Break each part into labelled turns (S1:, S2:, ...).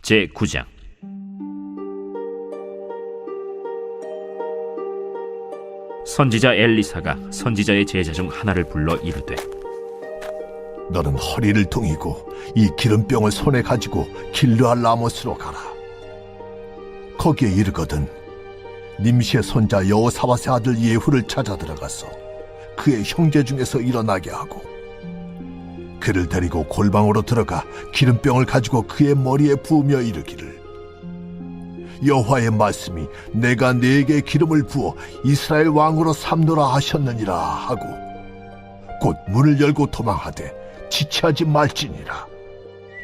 S1: 제9장. 선지자 엘리사가 선지자의 제자 중 하나를 불러 이르되,
S2: 너는 허리를 동이고 이 기름병을 손에 가지고 길르앗 라모스로 가라. 거기에 이르거든 님시의 손자 여호사밧의 아들 예후를 찾아 들어가서 그의 형제 중에서 일어나게 하고, 그를 데리고 골방으로 들어가 기름병을 가지고 그의 머리에 부으며 이르기를, 여호와의 말씀이 내가 네게 기름을 부어 이스라엘 왕으로 삼노라 하셨느니라 하고, 곧 문을 열고 도망하되 지체하지 말지니라.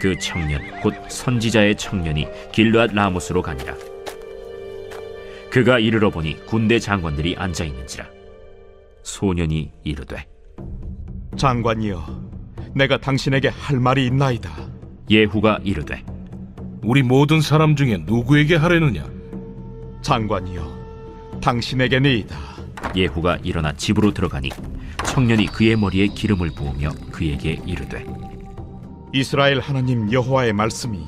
S1: 그 청년 곧 선지자의 청년이 길르앗 라모스로 가니라. 그가 이르러 보니 군대 장관들이 앉아 있는지라. 소년이 이르되,
S3: 장관이여, 내가 당신에게 할 말이 있나이다.
S1: 예후가 이르되,
S4: 우리 모든 사람 중에 누구에게 하려느냐?
S3: 장관이여, 당신에게니이다.
S1: 예후가 일어나 집으로 들어가니 청년이 그의 머리에 기름을 부으며 그에게 이르되,
S3: 이스라엘 하나님 여호와의 말씀이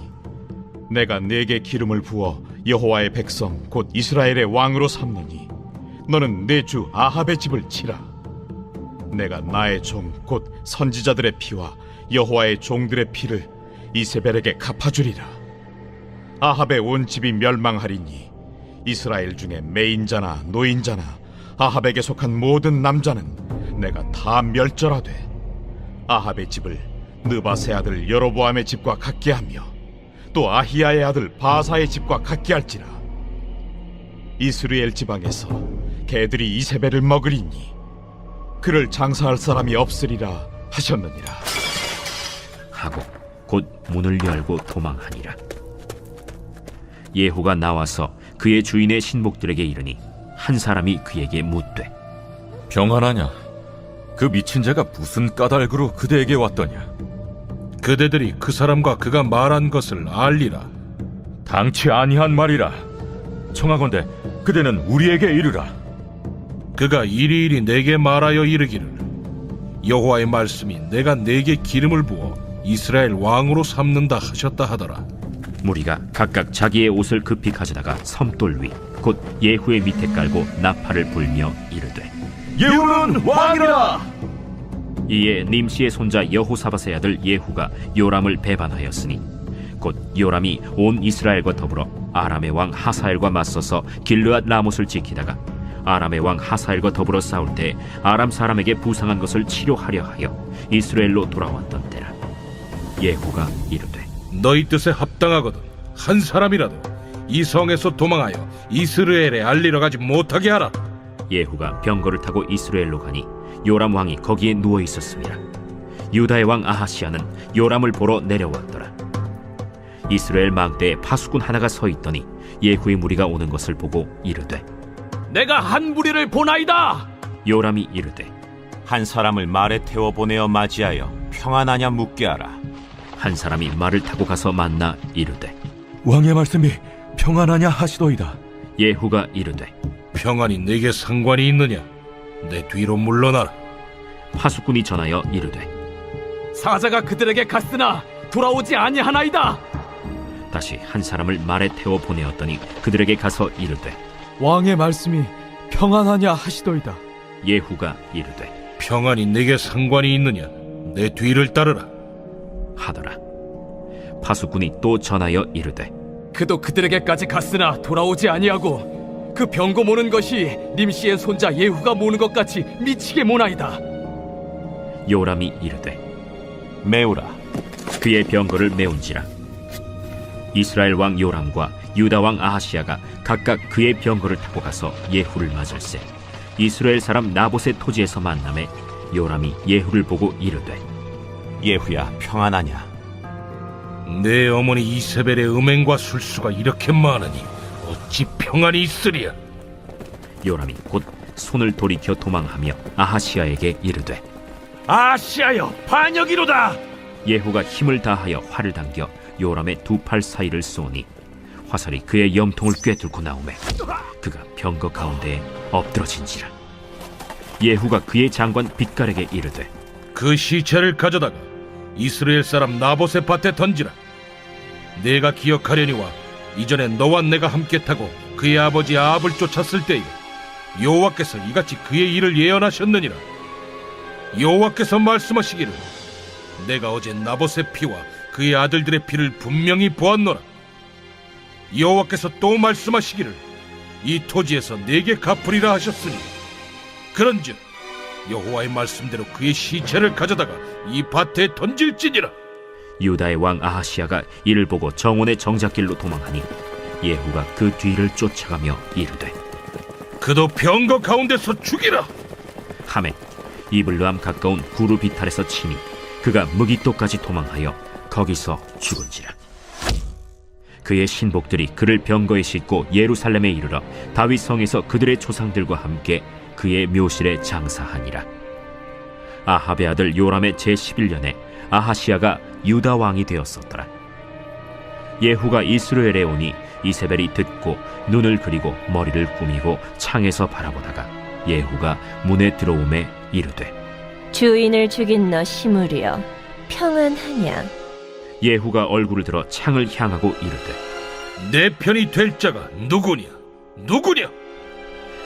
S3: 내가 네게 기름을 부어 여호와의 백성 곧 이스라엘의 왕으로 삼느니 너는 내 주 아합의 집을 치라. 내가 나의 종 곧 선지자들의 피와 여호와의 종들의 피를 이세벨에게 갚아주리라. 아합의 온 집이 멸망하리니 이스라엘 중에 매인자나 노인자나 아합에게 속한 모든 남자는 내가 다 멸절하되, 아합의 집을 느바세 아들 여로보암의 집과 같게 하며 또 아히야의 아들 바사의 집과 같게 할지라. 이스라엘 지방에서 개들이 이세벨을 먹으리니 그를 장사할 사람이 없으리라 하셨느니라.
S1: 하고 곧 문을 열고 도망하니라. 예후가 나와서 그의 주인의 신복들에게 이르니 한 사람이 그에게 묻되,
S5: 평안하냐? 그 미친 자가 무슨 까닭으로 그대에게 왔더냐?
S4: 그대들이 그 사람과 그가 말한 것을 알리라.
S5: 당치 아니한 말이라. 청하건대 그대는 우리에게 이르라.
S4: 그가 이리이리 내게 말하여 이르기를, 여호와의 말씀이 내가 네게 기름을 부어 이스라엘 왕으로 삼는다 하셨다 하더라.
S1: 무리가 각각 자기의 옷을 급히 가져다가 섬돌 위 곧 예후의 밑에 깔고 나팔을 불며 이르되,
S5: 예후는 왕이라.
S1: 이에 님시의 손자 여호사밧의 아들 예후가 요람을 배반하였으니 곧 요람이 온 이스라엘과 더불어 아람의 왕 하사엘과 맞서서 길르앗 라못을 지키다가 아람의 왕 하사엘과 더불어 싸울 때 아람 사람에게 부상한 것을 치료하려 하여 이스라엘로 돌아왔던 때라. 예후가 이르되,
S4: 너희 뜻에 합당하거든 한 사람이라도 이 성에서 도망하여 이스라엘에 알리러 가지 못하게 하라.
S1: 예후가 병거를 타고 이스라엘로 가니 요람 왕이 거기에 누워 있었습니다. 유다의 왕 아하시아는 요람을 보러 내려왔더라. 이스라엘 망대에 파수꾼 하나가 서 있더니 예후의 무리가 오는 것을 보고 이르되,
S6: 내가 한 무리를 보나이다.
S1: 요람이 이르되,
S6: 한 사람을 말에 태워 보내어 맞이하여 평안하냐 묻게 하라.
S1: 한 사람이 말을 타고 가서 만나 이르되,
S5: 왕의 말씀이 평안하냐 하시도이다.
S1: 예후가 이르되,
S4: 평안이 내게 상관이 있느냐? 내 뒤로 물러나라.
S1: 파수꾼이 전하여 이르되,
S6: 사자가 그들에게 갔으나 돌아오지 아니하나이다.
S1: 다시 한 사람을 말에 태워 보내었더니 그들에게 가서 이르되,
S7: 왕의 말씀이 평안하냐 하시도이다.
S1: 예후가 이르되,
S4: 평안이 내게 상관이 있느냐? 내 뒤를 따르라.
S1: 하더라. 파수꾼이 또 전하여 이르되,
S6: 그도 그들에게까지 갔으나 돌아오지 아니하고 그 병거 모는 것이 님시의 손자 예후가 모는 것 같이 미치게 모나이다.
S1: 요람이 이르되,
S6: 메우라.
S1: 그의 병거를 메운지라. 이스라엘 왕 요람과 유다 왕 아하시아가 각각 그의 병거를 타고 가서 예후를 맞을세 이스라엘 사람 나봇의 토지에서 만남에 요람이 예후를 보고 이르되,
S6: 예후야, 평안하냐?
S4: 내 어머니 이세벨의 음행과 술수가 이렇게 많으니 어찌 평안이 있으랴?
S1: 요람이 곧 손을 돌이켜 도망하며 아하시아에게 이르되,
S6: 아시아여, 반역이로다.
S1: 예후가 힘을 다하여 활을 당겨 요람의 두 팔 사이를 쏘니 화살이 그의 염통을 꿰뚫고 나오매 그가 병거 가운데에 엎드러진지라. 예후가 그의 장관 빗갈에게 이르되,
S4: 그 시체를 가져다가 이스라엘 사람 나봇의 밭에 던지라. 내가 기억하려니와 이전에 너와 내가 함께 타고 그의 아버지 아합을 쫓았을 때에 여호와께서 이같이 그의 일을 예언하셨느니라. 여호와께서 말씀하시기를 내가 어제 나봇의 피와 그의 아들들의 피를 분명히 보았노라. 여호와께서 또 말씀하시기를 이 토지에서 내게 갚으리라 하셨으니 그런즉 여호와의 말씀대로 그의 시체를 가져다가 이 밭에 던질지니라.
S1: 유다의 왕 아하시야가 이를 보고 정원의 정작길로 도망하니 예후가 그 뒤를 쫓아가며 이르되
S4: 그도 병거 가운데서 죽이라.
S1: 하매 이블르함 가까운 구르 비탈에서 치니 그가 무기토까지 도망하여 거기서 죽은지라. 그의 신복들이 그를 병거에 싣고 예루살렘에 이르러 다윗 성에서 그들의 조상들과 함께 그의 묘실에 장사하니라. 아합의 아들 요람의 제11년에 아하시야가 유다 왕이 되었었더라. 예후가 이스라엘에 오니 이세벨이 듣고 눈을 그리고 머리를 꾸미고 창에서 바라보다가 예후가 문에 들어오매 이르되
S8: 주인을 죽인 너 시므리여 평안하냐.
S1: 예후가 얼굴을 들어 창을 향하고 이르되
S4: 내 편이 될 자가 누구냐? 누구냐?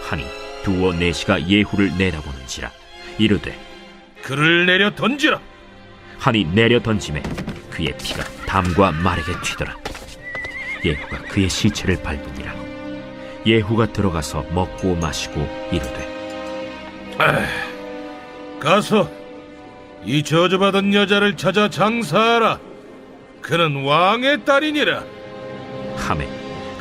S1: 하니 두어 내시가 예후를 내다보는지라. 이르되
S4: 그를 내려 던지라.
S1: 하니 내려 던짐에 그의 피가 담과 말에게 튀더라. 예후가 그의 시체를 밟으니라. 예후가 들어가서 먹고 마시고 이르되
S4: 가서 이 저주받은 여자를 찾아 장사하라. 그는 왕의 딸이니라.
S1: 하매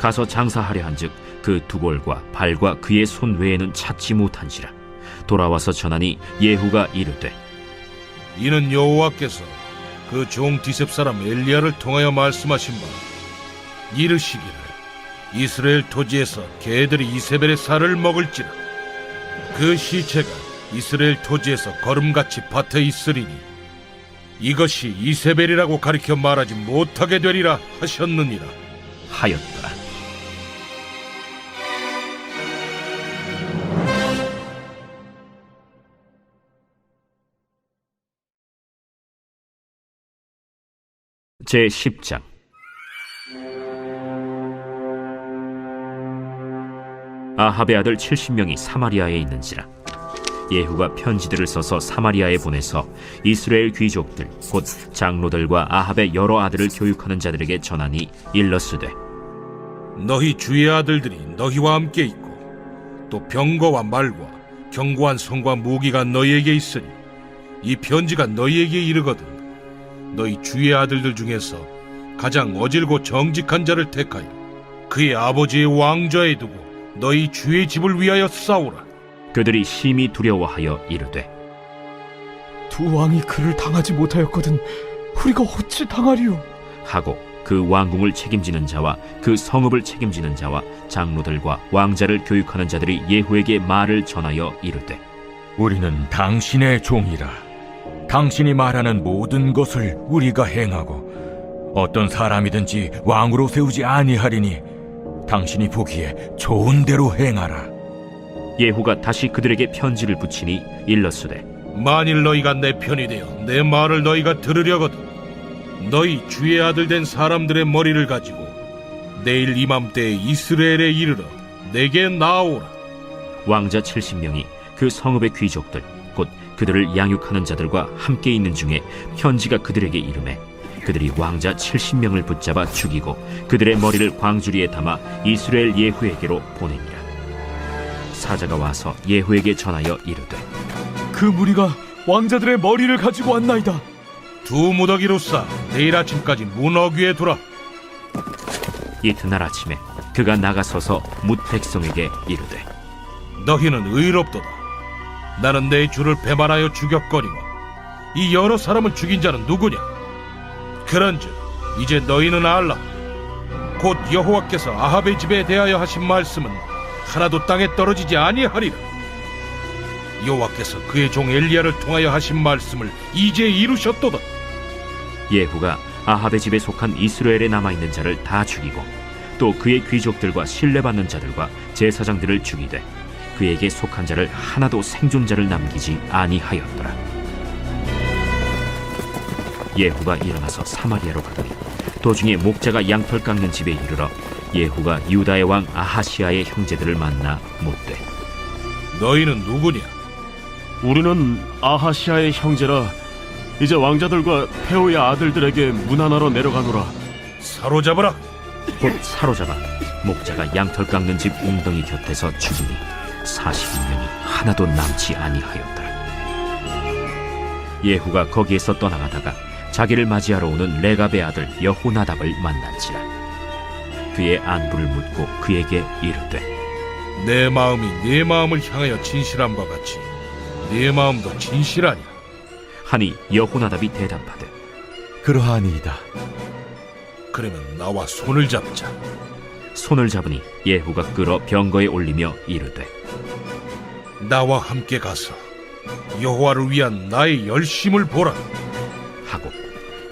S1: 가서 장사하려 한즉 그 두골과 발과 그의 손 외에는 찾지 못한지라. 돌아와서 전하니 예후가 이르되
S4: 이는 여호와께서 그 종 디셉 사람 엘리야를 통하여 말씀하신 바 이르시기를 이스라엘 토지에서 개들이 이세벨의 살을 먹을지라. 그 시체가 이스라엘 토지에서 거름같이 밭에 있으리니 이것이 이세벨이라고 가리켜 말하지 못하게 되리라 하셨느니라
S1: 하였더라. 제10장. 아합의 아들 70명이 사마리아에 있는지라. 예후가 편지들을 써서 사마리아에 보내서 이스라엘 귀족들 곧 장로들과 아합의 여러 아들을 교육하는 자들에게 전하니 일러스되
S4: 너희 주의 아들들이 너희와 함께 있고 또 병거와 말과 견고한 성과 무기가 너희에게 있으니 이 편지가 너희에게 이르거든 너희 주의 아들들 중에서 가장 어질고 정직한 자를 택하여 그의 아버지의 왕좌에 두고 너희 주의 집을 위하여 싸우라.
S1: 그들이 심히 두려워하여 이르되
S7: 두 왕이 그를 당하지 못하였거든 우리가 어찌 당하리요.
S1: 하고 그 왕궁을 책임지는 자와 그 성읍을 책임지는 자와 장로들과 왕자를 교육하는 자들이 예후에게 말을 전하여 이르되
S5: 우리는 당신의 종이라. 당신이 말하는 모든 것을 우리가 행하고 어떤 사람이든지 왕으로 세우지 아니하리니 당신이 보기에 좋은 대로 행하라.
S1: 예후가 다시 그들에게 편지를 붙이니 일렀으되
S4: 만일 너희가 내 편이 되어 내 말을 너희가 들으려거든 너희 주의 아들 된 사람들의 머리를 가지고 내일 이맘때에 이스라엘에 이르러 내게 나오라.
S1: 왕자 70명이 그 성읍의 귀족들 곧 그들을 양육하는 자들과 함께 있는 중에 편지가 그들에게 이르매 그들이 왕자 70명을 붙잡아 죽이고 그들의 머리를 광주리에 담아 이스라엘 예후에게로 보내니라. 사자가 와서 예후에게 전하여 이르되
S7: 그 무리가 왕자들의 머리를 가지고 왔나이다.
S4: 두 무더기로 싸 내일 아침까지 문 어귀에 두라.
S1: 이튿날 아침에 그가 나가서서 뭇 백성에게 이르되
S4: 너희는 의롭도다. 나는 내 주를 배반하여 죽였거니와 이 여러 사람을 죽인 자는 누구냐? 그런즉 이제 너희는 알라. 곧 여호와께서 아합의 집에 대하여 하신 말씀은 하나도 땅에 떨어지지 아니하리라. 여호와께서 그의 종 엘리야를 통하여 하신 말씀을 이제 이루셨도다.
S1: 예후가 아합의 집에 속한 이스라엘에 남아있는 자를 다 죽이고 또 그의 귀족들과 신뢰받는 자들과 제사장들을 죽이되 그에게 속한 자를 하나도 생존자를 남기지 아니하였더라. 예후가 일어나서 사마리아로 가더니 도중에 목자가 양털 깎는 집에 이르러 예후가 유다의 왕 아하시아의 형제들을 만나 묻되
S4: 너희는 누구냐?
S7: 우리는 아하시아의 형제라. 이제 왕자들과 페오의 아들들에게 문안하러 내려가노라.
S4: 사로잡아라.
S1: 곧 사로잡아 목자가 양털 깎는 집 웅덩이 곁에서 죽이니 40인명이 하나도 남지 아니하였더라. 예후가 거기에서 떠나가다가 자기를 맞이하러 오는 레갑의 아들 여호나답을 만난지라. 그의 안부를 묻고 그에게 이르되
S4: 내 마음이 네 마음을 향하여 진실함과 같이 네 마음도 진실하냐?
S1: 하니 여호나답이 대답하되
S5: 그러하니이다.
S4: 그러면 나와 손을 잡자.
S1: 손을 잡으니 예후가 끌어 병거에 올리며 이르되
S4: 나와 함께 가서 여호와를 위한 나의 열심을 보라.
S1: 하고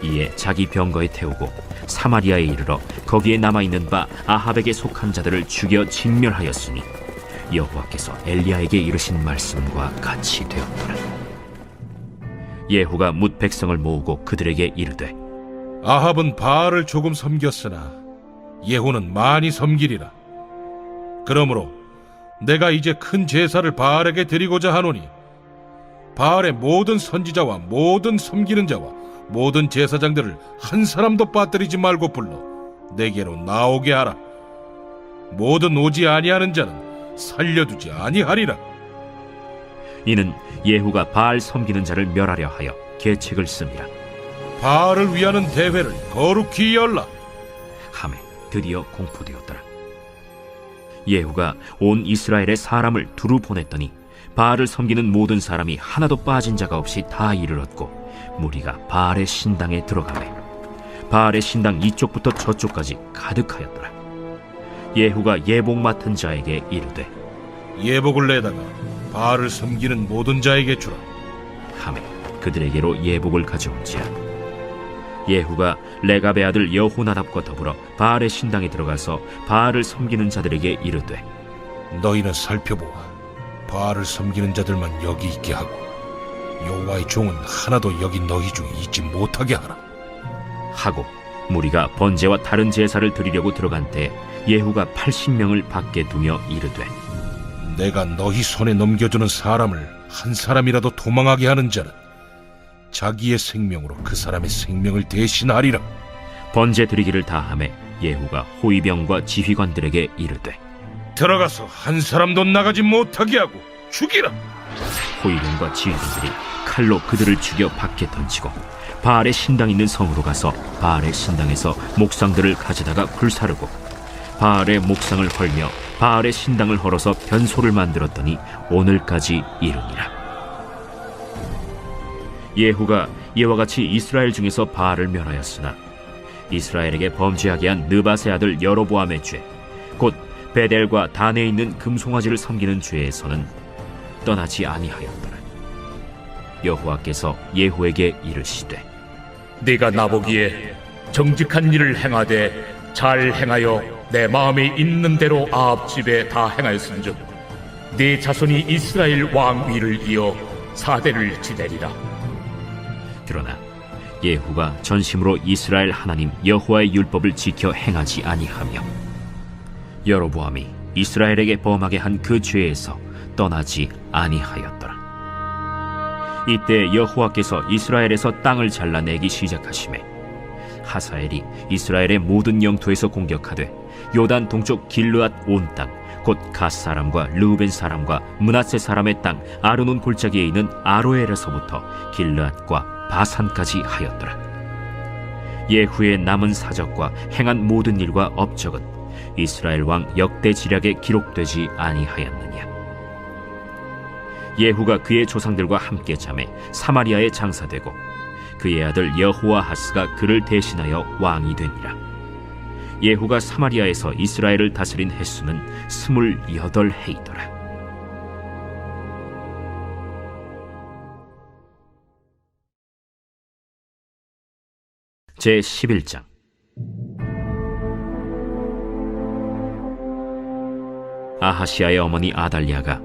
S1: 이에 자기 병거에 태우고 사마리아에 이르러 거기에 남아있는 바 아합에게 속한 자들을 죽여 진멸하였으니 여호와께서 엘리야에게 이르신 말씀과 같이 되었더라. 예후가 뭇 백성을 모으고 그들에게 이르되
S4: 아합은 바알을 조금 섬겼으나 예후는 많이 섬기리라. 그러므로 내가 이제 큰 제사를 바알에게 드리고자 하노니 바알의 모든 선지자와 모든 섬기는 자와 모든 제사장들을 한 사람도 빠뜨리지 말고 불러 내게로 나오게 하라. 모든 오지 아니하는 자는 살려두지 아니하리라.
S1: 이는 예후가 바알 섬기는 자를 멸하려 하여 계책을 씁니다.
S4: 바알을 위하는 대회를 거룩히 열라.
S1: 하매 드디어 공포되었더라. 예후가 온 이스라엘의 사람을 두루 보냈더니 바알을 섬기는 모든 사람이 하나도 빠진 자가 없이 다 이르렀고 무리가 바알의 신당에 들어가매 바알의 신당 이쪽부터 저쪽까지 가득하였더라. 예후가 예복 맡은 자에게 이르되
S4: 예복을 내다가 바알을 섬기는 모든 자에게 주라.
S1: 하매 그들에게로 예복을 가져온지라. 예후가 레갑의 아들 여호나답과 더불어 바알의 신당에 들어가서 바알을 섬기는 자들에게 이르되
S4: 너희는 살펴보아 바알을 섬기는 자들만 여기 있게 하고 여호와의 종은 하나도 여기 너희 중에 있지 못하게 하라.
S1: 하고 무리가 번제와 다른 제사를 드리려고 들어간 때 예후가 80명을 밖에 두며 이르되
S4: 내가 너희 손에 넘겨주는 사람을 한 사람이라도 도망하게 하는 자는 자기의 생명으로 그 사람의 생명을 대신하리라.
S1: 번제 드리기를 다하매 예후가 호위병과 지휘관들에게 이르되
S4: 들어가서 한 사람도 나가지 못하게 하고 죽이라.
S1: 호위병과 지휘관들이 칼로 그들을 죽여 밖에 던지고 바알의 신당 있는 성으로 가서 바알의 신당에서 목상들을 가져다가 불사르고 바알의 목상을 헐며 바알의 신당을 헐어서 변소를 만들었더니 오늘까지 이르니라. 예후가 이와 같이 이스라엘 중에서 바알을 멸하였으나 이스라엘에게 범죄하게 한 느밧의 아들 여로보암의 죄, 곧 베델과 단에 있는 금송아지를 섬기는 죄에서는 떠나지 아니하였더라. 여호와께서 예후에게 이르시되
S9: 네가 나보기에 정직한 일을 행하되 잘 행하여 내 마음에 있는 대로 아합 집에 다 행하였은즉 네 자손이 이스라엘 왕 위를 이어 사대를 지내리라.
S1: 그러나 예후가 전심으로 이스라엘 하나님 여호와의 율법을 지켜 행하지 아니하며 여로보암이 이스라엘에게 범하게 한 그 죄에서 떠나지 아니하였더라. 이때 여호와께서 이스라엘에서 땅을 잘라내기 시작하시매 하사엘이 이스라엘의 모든 영토에서 공격하되 요단 동쪽 길르앗 온 땅 곧 갓 사람과 르우벤 사람과 므낫세 사람의 땅 아르논 골짜기에 있는 아로엘에서부터 길르앗과 바산까지 하였더라. 예후의 남은 사적과 행한 모든 일과 업적은 이스라엘 왕 역대 지략에 기록되지 아니하였느냐. 예후가 그의 조상들과 함께 잠에 사마리아에 장사되고 그의 아들 여호아하스가 그를 대신하여 왕이 되니라. 예후가 사마리아에서 이스라엘을 다스린 횟수는 28해이더라. 제11장. 아하시아의 어머니 아달랴가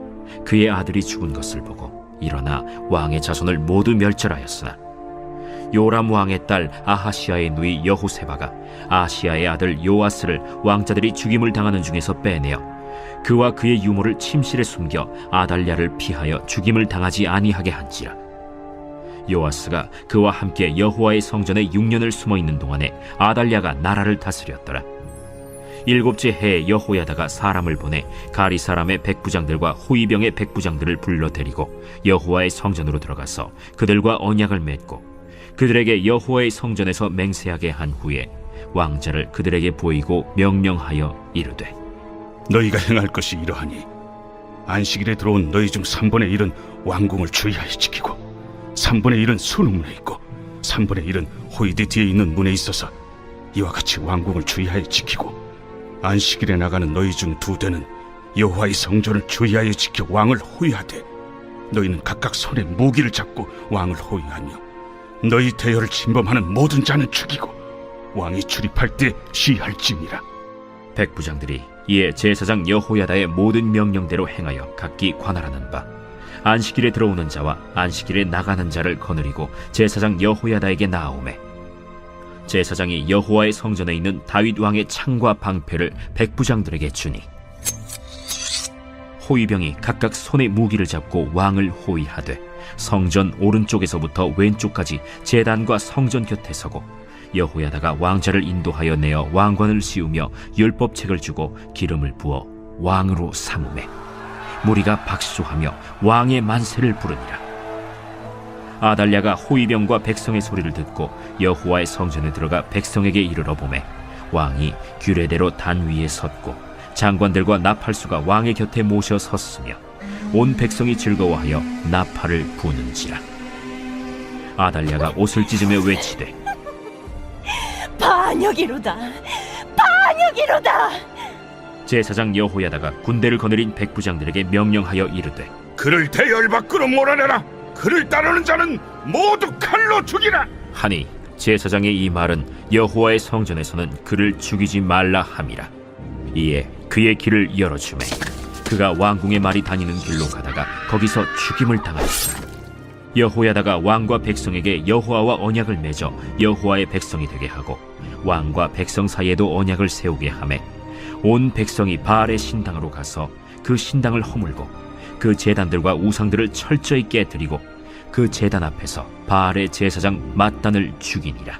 S1: 그의 아들이 죽은 것을 보고 일어나 왕의 자손을 모두 멸절하였으나 요람 왕의 딸 아하시아의 누이 여호세바가 아시아의 아들 요아스를 왕자들이 죽임을 당하는 중에서 빼내어 그와 그의 유모를 침실에 숨겨 아달랴를 피하여 죽임을 당하지 아니하게 한지라. 요아스가 그와 함께 여호와의 성전에 6년을 숨어있는 동안에 아달랴가 나라를 다스렸더라. 7째 해에 여호야다가 사람을 보내 가리 사람의 백부장들과 호위병의 백부장들을 불러 데리고 여호와의 성전으로 들어가서 그들과 언약을 맺고 그들에게 여호와의 성전에서 맹세하게 한 후에 왕자를 그들에게 보이고 명령하여 이르되,
S10: 너희가 행할 것이 이러하니 안식일에 들어온 너희 중 3분의 1은 왕궁을 주의하여 지키고 3분의 1은 수능문에 있고 3분의 1은 호위대 뒤에 있는 문에 있어서 이와 같이 왕궁을 주의하여 지키고 안식일에 나가는 너희 중 2대는 여호와의 성전을 주의하여 지켜 왕을 호위하되 너희는 각각 손에 무기를 잡고 왕을 호위하며 너희 대열을 침범하는 모든 자는 죽이고 왕이 출입할 때 시할지니라.
S1: 백부장들이 이에 제사장 여호야다의 모든 명령대로 행하여 각기 관할하는 바 안식일에 들어오는 자와 안식일에 나가는 자를 거느리고 제사장 여호야다에게 나아오매 제사장이 여호와의 성전에 있는 다윗 왕의 창과 방패를 백부장들에게 주니 호위병이 각각 손에 무기를 잡고 왕을 호위하되 성전 오른쪽에서부터 왼쪽까지 제단과 성전 곁에 서고 여호야다가 왕자를 인도하여 내어 왕관을 씌우며 율법책을 주고 기름을 부어 왕으로 삼으매 무리가 박수하며 왕의 만세를 부르니라. 아달랴가 호위병과 백성의 소리를 듣고 여호와의 성전에 들어가 백성에게 이르러 보매 왕이 규례대로 단 위에 섰고 장관들과 나팔수가 왕의 곁에 모셔 섰으며 온 백성이 즐거워하여 나팔을 부는지라. 아달랴가 옷을 찢으며 외치되,
S8: 반역이로다! 반역이로다!
S1: 제사장 여호야다가 군대를 거느린 백부장들에게 명령하여 이르되,
S10: 그를 대열 밖으로 몰아내라. 그를 따르는 자는 모두 칼로 죽이라.
S1: 하니 제사장의 이 말은 여호와의 성전에서는 그를 죽이지 말라 함이라. 이에 그의 길을 열어주매 그가 왕궁의 말이 다니는 길로 가다가 거기서 죽임을 당하였더라. 여호야다가 왕과 백성에게 여호와와 언약을 맺어 여호와의 백성이 되게 하고 왕과 백성 사이에도 언약을 세우게 하매 온 백성이 바알의 신당으로 가서 그 신당을 허물고 그 제단들과 우상들을 철저히 깨뜨리고 그 제단 앞에서 바알의 제사장 맏단을 죽이니라.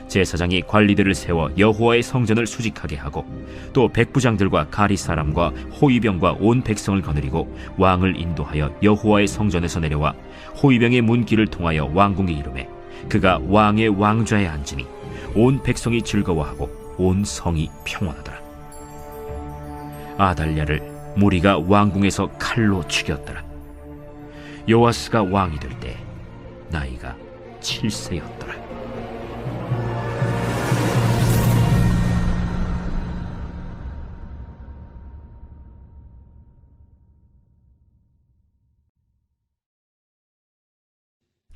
S1: 제사장이 관리들을 세워 여호와의 성전을 수직하게 하고 또 백부장들과 가리 사람과 호위병과 온 백성을 거느리고 왕을 인도하여 여호와의 성전에서 내려와 호위병의 문길을 통하여 왕궁에 이르매 그가 왕의 왕좌에 앉으니 온 백성이 즐거워하고 온 성이 평안하더라. 아달랴를 무리가 왕궁에서 칼로 죽였더라. 요아스가 왕이 될 때 나이가 7세였더라.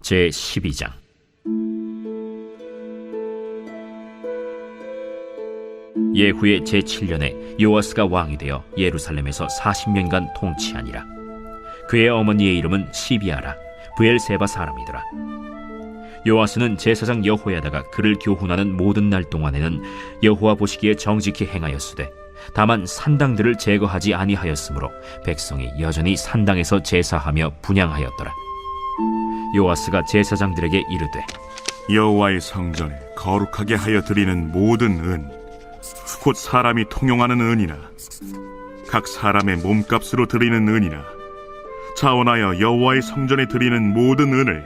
S1: 제 12장. 예후의 제7년에 요아스가 왕이 되어 예루살렘에서 40년간 통치하니라. 그의 어머니의 이름은 시비아라 브엘세바 사람이더라. 요아스는 제사장 여호야다가 그를 교훈하는 모든 날 동안에는 여호와 보시기에 정직히 행하였으되 다만 산당들을 제거하지 아니하였으므로 백성이 여전히 산당에서 제사하며 분향하였더라. 요아스가 제사장들에게 이르되,
S11: 여호와의 성전에 거룩하게 하여 드리는 모든 은 곧 사람이 통용하는 은이나 각 사람의 몸값으로 드리는 은이나 자원하여 여호와의 성전에 드리는 모든 은을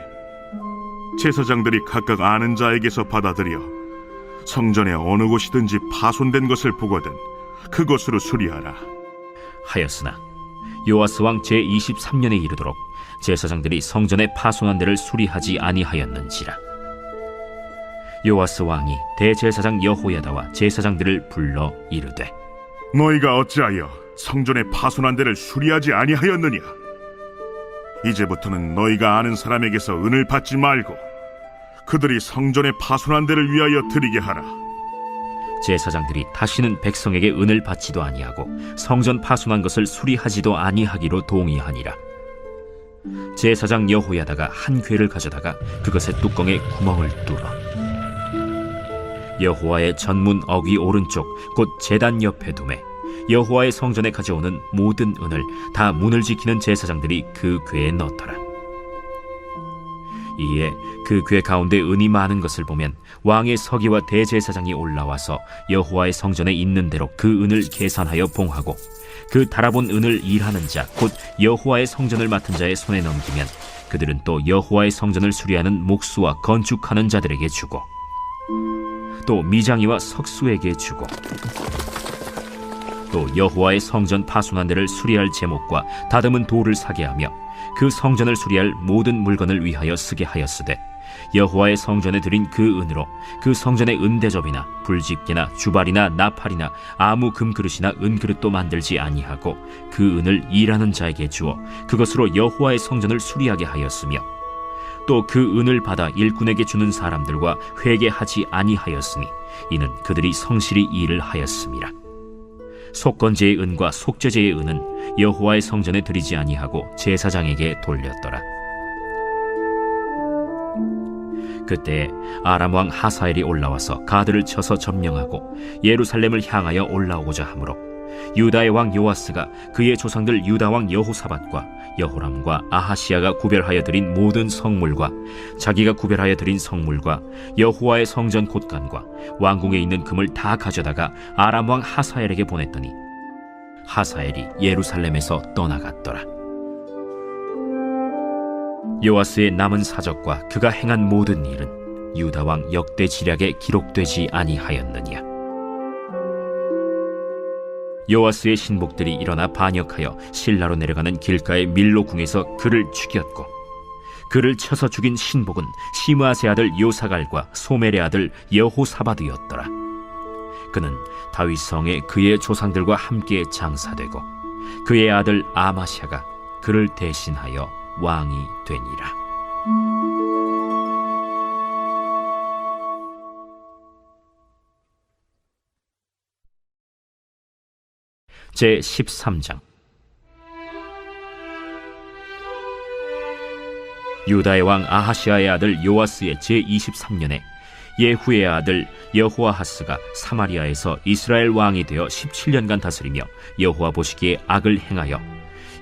S11: 제사장들이 각각 아는 자에게서 받아들여 성전의 어느 곳이든지 파손된 것을 보거든 그것으로 수리하라
S1: 하였으나 요아스 왕 제23년에 이르도록 제사장들이 성전의 파손한 데를 수리하지 아니하였는지라. 요아스 왕이 대제사장 여호야다와 제사장들을 불러 이르되,
S11: 너희가 어찌하여 성전의 파손한 데를 수리하지 아니하였느냐? 이제부터는 너희가 아는 사람에게서 은을 받지 말고 그들이 성전의 파손한 데를 위하여 드리게 하라.
S1: 제사장들이 다시는 백성에게 은을 받지도 아니하고 성전 파손한 것을 수리하지도 아니하기로 동의하니라. 제사장 여호야다가 한 궤를 가져다가 그것의 뚜껑에 구멍을 뚫어 여호와의 전문 어귀 오른쪽 곧 제단 옆에 두매 여호와의 성전에 가져오는 모든 은을 다 문을 지키는 제사장들이 그 궤에 넣더라. 이에 그 궤 가운데 은이 많은 것을 보면 왕의 서기와 대제사장이 올라와서 여호와의 성전에 있는 대로 그 은을 계산하여 봉하고 그 달아본 은을 일하는 자 곧 여호와의 성전을 맡은 자의 손에 넘기면 그들은 또 여호와의 성전을 수리하는 목수와 건축하는 자들에게 주고 또 미장이와 석수에게 주고 또 여호와의 성전 파손한 데를 수리할 제목과 다듬은 돌을 사게 하며 그 성전을 수리할 모든 물건을 위하여 쓰게 하였으되 여호와의 성전에 드린 그 은으로 그 성전의 은대접이나 불집게나 주발이나 나팔이나 아무 금그릇이나 은그릇도 만들지 아니하고 그 은을 일하는 자에게 주어 그것으로 여호와의 성전을 수리하게 하였으며 또 그 은을 받아 일꾼에게 주는 사람들과 회개하지 아니하였으니 이는 그들이 성실히 일을 하였음이라. 속건제의 은과 속죄제의 은은 여호와의 성전에 드리지 아니하고 제사장에게 돌렸더라. 그때 아람 왕 하사엘이 올라와서 가드를 쳐서 점령하고 예루살렘을 향하여 올라오고자 하므로 유다의 왕 요아스가 그의 조상들 유다 왕 여호사밧과 여호람과 아하시야가 구별하여 드린 모든 성물과 자기가 구별하여 드린 성물과 여호와의 성전 곳간과 왕궁에 있는 금을 다 가져다가 아람 왕 하사엘에게 보냈더니 하사엘이 예루살렘에서 떠나갔더라. 요아스의 남은 사적과 그가 행한 모든 일은 유다 왕 역대 지략에 기록되지 아니하였느냐. 요아스의 신복들이 일어나 반역하여 실라로 내려가는 길가의 밀로궁에서 그를 죽였고 그를 쳐서 죽인 신복은 시므아세 아들 요사갈과 소멜의 아들 여호사밧이었더라. 그는 다윗 성에 그의 조상들과 함께 장사되고 그의 아들 아마샤가 그를 대신하여 왕이 되니라. 제 13장. 유다의 왕 아하시아의 아들 요아스의 제 23년에 예후의 아들 여호아하스가 사마리아에서 이스라엘 왕이 되어 17년간 다스리며 여호와 보시기에 악을 행하여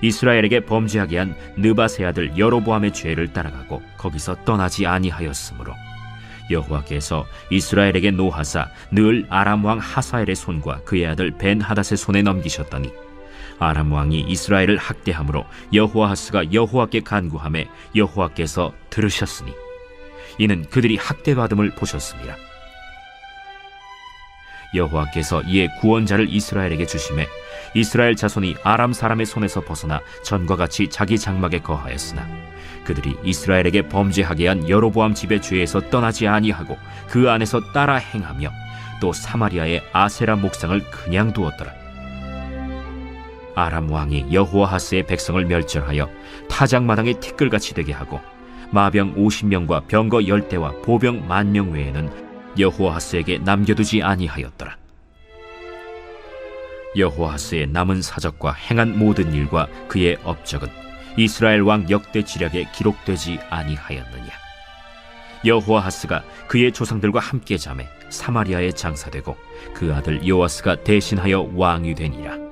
S1: 이스라엘에게 범죄하게 한 느밧의 아들 여로보암의 죄를 따라가고 거기서 떠나지 아니하였으므로 여호와께서 이스라엘에게 노하사 늘 아람 왕 하사엘의 손과 그의 아들 벤하닷의 손에 넘기셨더니 아람 왕이 이스라엘을 학대함으로 여호아하스가 여호와께 간구하매 여호와께서 들으셨으니 이는 그들이 학대받음을 보셨습니다. 여호와께서 이에 구원자를 이스라엘에게 주시매 이스라엘 자손이 아람 사람의 손에서 벗어나 전과 같이 자기 장막에 거하였으나 그들이 이스라엘에게 범죄하게 한 여로보암 집의 죄에서 떠나지 아니하고 그 안에서 따라 행하며 또 사마리아의 아세라 목상을 그냥 두었더라. 아람 왕이 여호아하스의 백성을 멸절하여 타작마당에 티끌같이 되게 하고 마병 50명과 병거 10대와 보병 10,000명 외에는 여호아하스에게 남겨두지 아니하였더라. 여호아하스의 남은 사적과 행한 모든 일과 그의 업적은 이스라엘 왕 역대 지략에 기록되지 아니하였느냐. 여호아하스가 그의 조상들과 함께 잠에 사마리아에 장사되고 그 아들 요아스가 대신하여 왕이 되니라.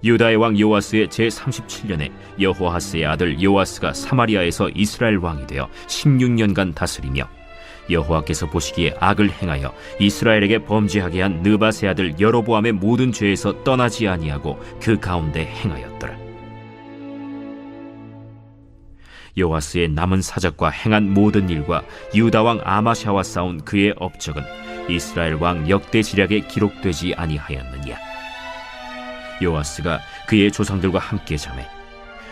S1: 유다의 왕 요아스의 제 37년에 여호아하스의 아들 요아스가 사마리아에서 이스라엘 왕이 되어 16년간 다스리며 여호와께서 보시기에 악을 행하여 이스라엘에게 범죄하게 한 느밧의 아들 여로보암의 모든 죄에서 떠나지 아니하고 그 가운데 행하였더라. 요아스의 남은 사적과 행한 모든 일과 유다 왕 아마샤와 싸운 그의 업적은 이스라엘 왕 역대 지략에 기록되지 아니하였느냐. 요아스가 그의 조상들과 함께 잠에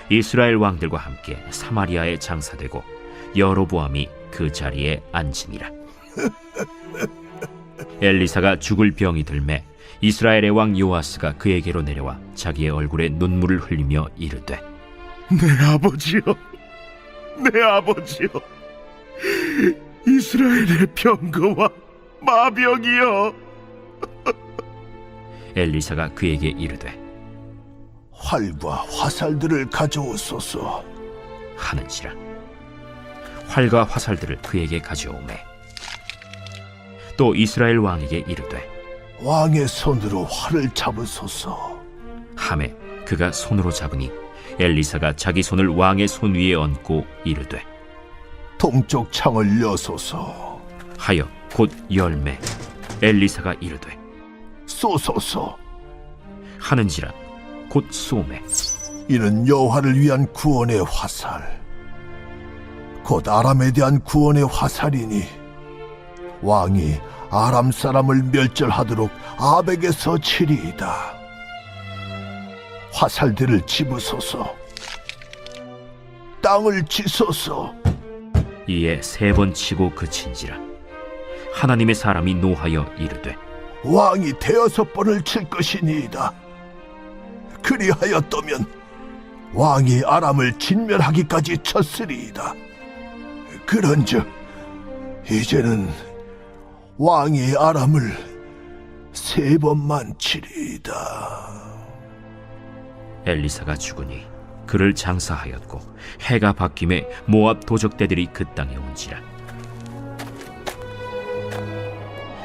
S1: 이스라엘 왕들과 함께 사마리아에 장사되고 여로보암이 그 자리에 앉으니라. 엘리사가 죽을 병이 들매 이스라엘의 왕 요아스가 그에게로 내려와 자기의 얼굴에 눈물을 흘리며 이르되
S10: 내 아버지여, 내 아버지여, 이스라엘의 병거와 마병이여.
S1: 엘리사가 그에게 이르되
S2: 활과 화살들을 가져오소서.
S1: 하는지라. 활과 화살들을 그에게 가져오매 또 이스라엘 왕에게 이르되
S2: 왕의 손으로 활을 잡으소서.
S1: 하매 그가 손으로 잡으니 엘리사가 자기 손을 왕의 손 위에 얹고 이르되
S2: 동쪽 창을 여소서.
S1: 하여 곧 열매. 엘리사가 이르되
S2: 쏘소서.
S1: 하는지라 곧 쏘매
S2: 이는 여호와를 위한 구원의 화살, 곧 아람에 대한 구원의 화살이니 왕이 아람 사람을 멸절하도록 아벡에서 치리이다. 화살들을 집으소서. 땅을 치소서.
S1: 이에 3번 치고 그친지라. 하나님의 사람이 노하여 이르되
S2: 왕이 6번을 칠 것이니이다. 그리하였다면 왕이 아람을 진멸하기까지 쳤으리이다. 그런즉 이제는 왕이 아람을 3번만 치리이다.
S1: 엘리사가 죽으니 그를 장사하였고 해가 바뀜에 모압 도적대들이 그 땅에 온지라.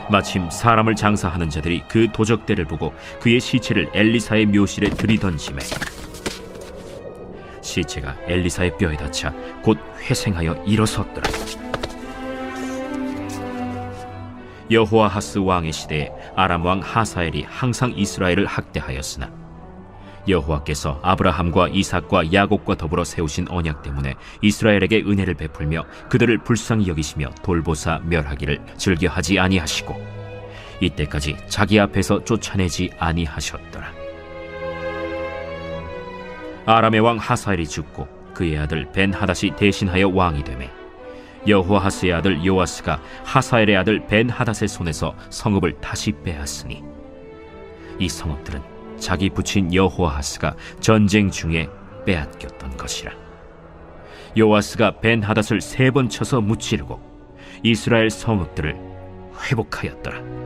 S1: 마침 사람을 장사하는 자들이 그 도적대를 보고 그의 시체를 엘리사의 묘실에 들이던지매 시체가 엘리사의 뼈에 닿자 곧 회생하여 일어섰더라. 여호아하스 왕의 시대에 아람 왕 하사엘이 항상 이스라엘을 학대하였으나 여호와께서 아브라함과 이삭과 야곱과 더불어 세우신 언약 때문에 이스라엘에게 은혜를 베풀며 그들을 불쌍히 여기시며 돌보사 멸하기를 즐겨하지 아니하시고 이때까지 자기 앞에서 쫓아내지 아니하셨더라. 아람의 왕 하사엘이 죽고 그의 아들 벤하닷이 대신하여 왕이 되매 여호아하스의 아들 요아스가 하사엘의 아들 벤하닷의 손에서 성읍을 다시 빼앗으니 이 성읍들은 자기 부친 여호아하스가 전쟁 중에 빼앗겼던 것이라. 요아스가 벤하닷을 3번 쳐서 무찌르고 이스라엘 성읍들을 회복하였더라.